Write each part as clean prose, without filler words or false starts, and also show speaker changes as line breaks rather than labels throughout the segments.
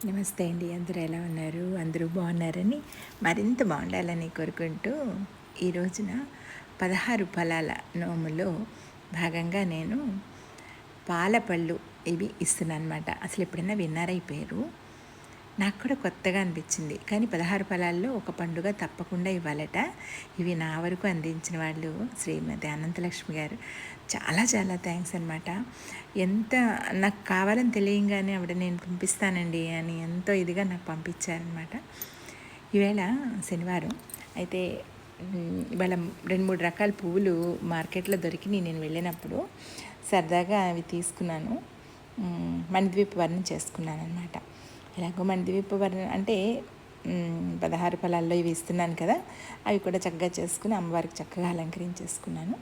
నమస్తే అండి. అందరూ ఎలా ఉన్నారు? అందరూ బాగున్నారని, మరింత బాగుండాలని కోరుకుంటూ ఈ రోజున 16 ఫలాల నోములో భాగంగా నేను పాలపళ్ళు ఇవి ఇస్తున్నాను అనమాట. అసలు ఎప్పుడైనా విన్నారా ఈ పేరు? నాకు కూడా కొత్తగా అనిపించింది. కానీ 16 ఫలాల్లో ఒక పండుగ తప్పకుండా ఇవ్వాలట. ఇవి నా వరకు అందించిన వాళ్ళు శ్రీమతి అనంతలక్ష్మి గారు. చాలా చాలా థ్యాంక్స్ అనమాట. ఎంత నాకు కావాలని తెలియంగానే ఆవిడ నేను పంపిస్తానండి అని ఎంతో ఇదిగా నాకు పంపించారనమాట. ఈవేళ శనివారం అయితే ఇవాళ 2-3 రకాల పువ్వులు మార్కెట్లో దొరికి నేను వెళ్ళినప్పుడు సరదాగా అవి తీసుకున్నాను. మణిద్వీప వర్ణం చేసుకున్నాను అనమాట. ఎలాగో మణిద్వీప వర్ణం అంటే 16 ఫలాల్లో ఇవి ఇస్తున్నాను కదా, అవి కూడా చక్కగా చేసుకుని అమ్మవారికి చక్కగా అలంకరించేసుకున్నాను.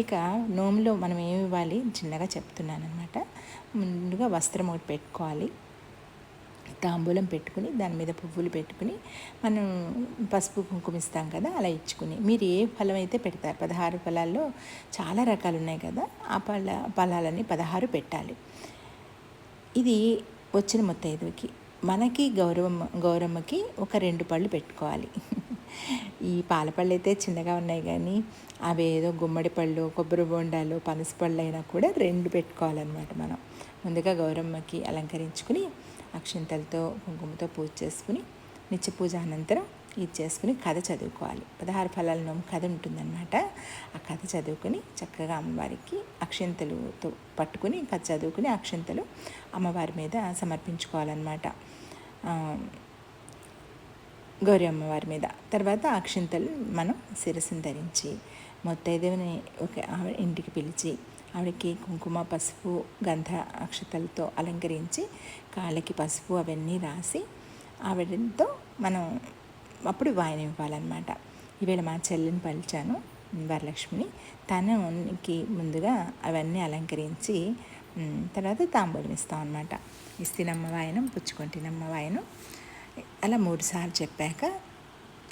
ఇక నోములో మనం ఏమి ఇవ్వాలి చిన్నగా చెప్తున్నాను అనమాట. ముందుగా వస్త్రం ఒకటి పెట్టుకోవాలి, తాంబూలం పెట్టుకుని దాని మీద పువ్వులు పెట్టుకుని మనం పసుపు కుంకుమ ఇస్తాం కదా, అలా ఇచ్చుకుని మీరు ఏ ఫలం అయితే పెడతారు. 16 ఫలాల్లో చాలా రకాలు ఉన్నాయి కదా, ఆ ఫలాలని 16 పెట్టాలి. ఇది వచ్చిన ముత్తైదువుకి. మనకి గౌరమ్మకి ఒక 2 పళ్ళు పెట్టుకోవాలి. ఈ పాలపళ్ళు అయితే చిన్నగా ఉన్నాయి, కానీ అవి ఏదో గుమ్మడి పళ్ళు, కొబ్బరి బొండాలు, పనస పళ్ళు అయినా కూడా 2 పెట్టుకోవాలన్నమాట. మనం ముందుగా గౌరమ్మకి అలంకరించుకుని అక్షింతలతో కుంకుమతో పూజ చేసుకుని నిత్య పూజ అనంతరం ఇది చేసుకుని కథ చదువుకోవాలి. 16 ఫలాల నోము కథ ఉంటుందన్నమాట. ఆ కథ చదువుకొని చక్కగా అమ్మవారికి అక్షింతలతో పట్టుకుని కథ చదువుకుని అక్షింతలు అమ్మవారి మీద సమర్పించుకోవాలన్నమాట, గౌరీ అమ్మవారి మీద. తర్వాత అక్షింతలు మనం శిరస్సును ధరించి ముత్తైదువుని ఒక ఇంటికి పిలిచి ఆవిడకి కుంకుమ, పసుపు, గంధ అక్షతలతో అలంకరించి కాళ్ళకి పసుపు అవన్నీ రాసి ఆవిడతో మనం అప్పుడు వాయనం ఇవ్వాలన్నమాట. ఈవేళ మా చెల్లిని పలిచాను, వరలక్ష్మిని. తనకి ముందుగా అవన్నీ అలంకరించి తర్వాత తాంబూలం ఇస్తాం అన్నమాట. ఇస్తినమ్మ వాయనం, పుచ్చుకొంటినమ్మ వాయనం అలా 3 సార్లు చెప్పాక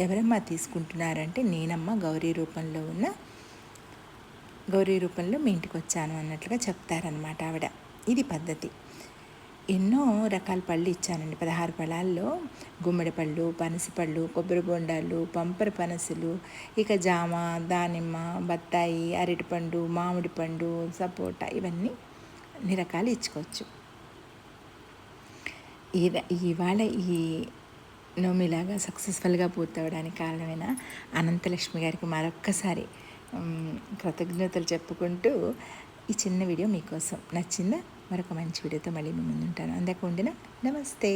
ఎవరమ్మా తీసుకుంటున్నారంటే నేనమ్మ గౌరీ రూపంలో మీ ఇంటికి వచ్చాను అన్నట్లుగా చెప్తారనమాట ఆవిడ. ఇది పద్ధతి. ఎన్నో రకాల పళ్ళు ఇచ్చానండి. 16 ఫలాల్లో గుమ్మడి పళ్ళు, పనసపళ్ళు, కొబ్బరి బొండాలు, పంపర పనసలు, ఇక జామ, దానిమ్మ, బత్తాయి, అరటిపండు, మామిడి పండు, సపోటా, ఇవన్నీ అన్ని రకాలు ఇచ్చుకోవచ్చు. ఇవాళ ఈ నోమిలాగా సక్సెస్ఫుల్గా పూర్తవడానికి కారణమైన అనంతలక్ష్మి గారికి మరొక్కసారి కృతజ్ఞతలు చెప్పుకుంటూ ఈ చిన్న వీడియో మీకోసం నచ్చిందా? మరొక మంచి వీడియోతో మళ్ళీ మీ ముందుంటాను. అందరికీ ఉండిన నమస్తే.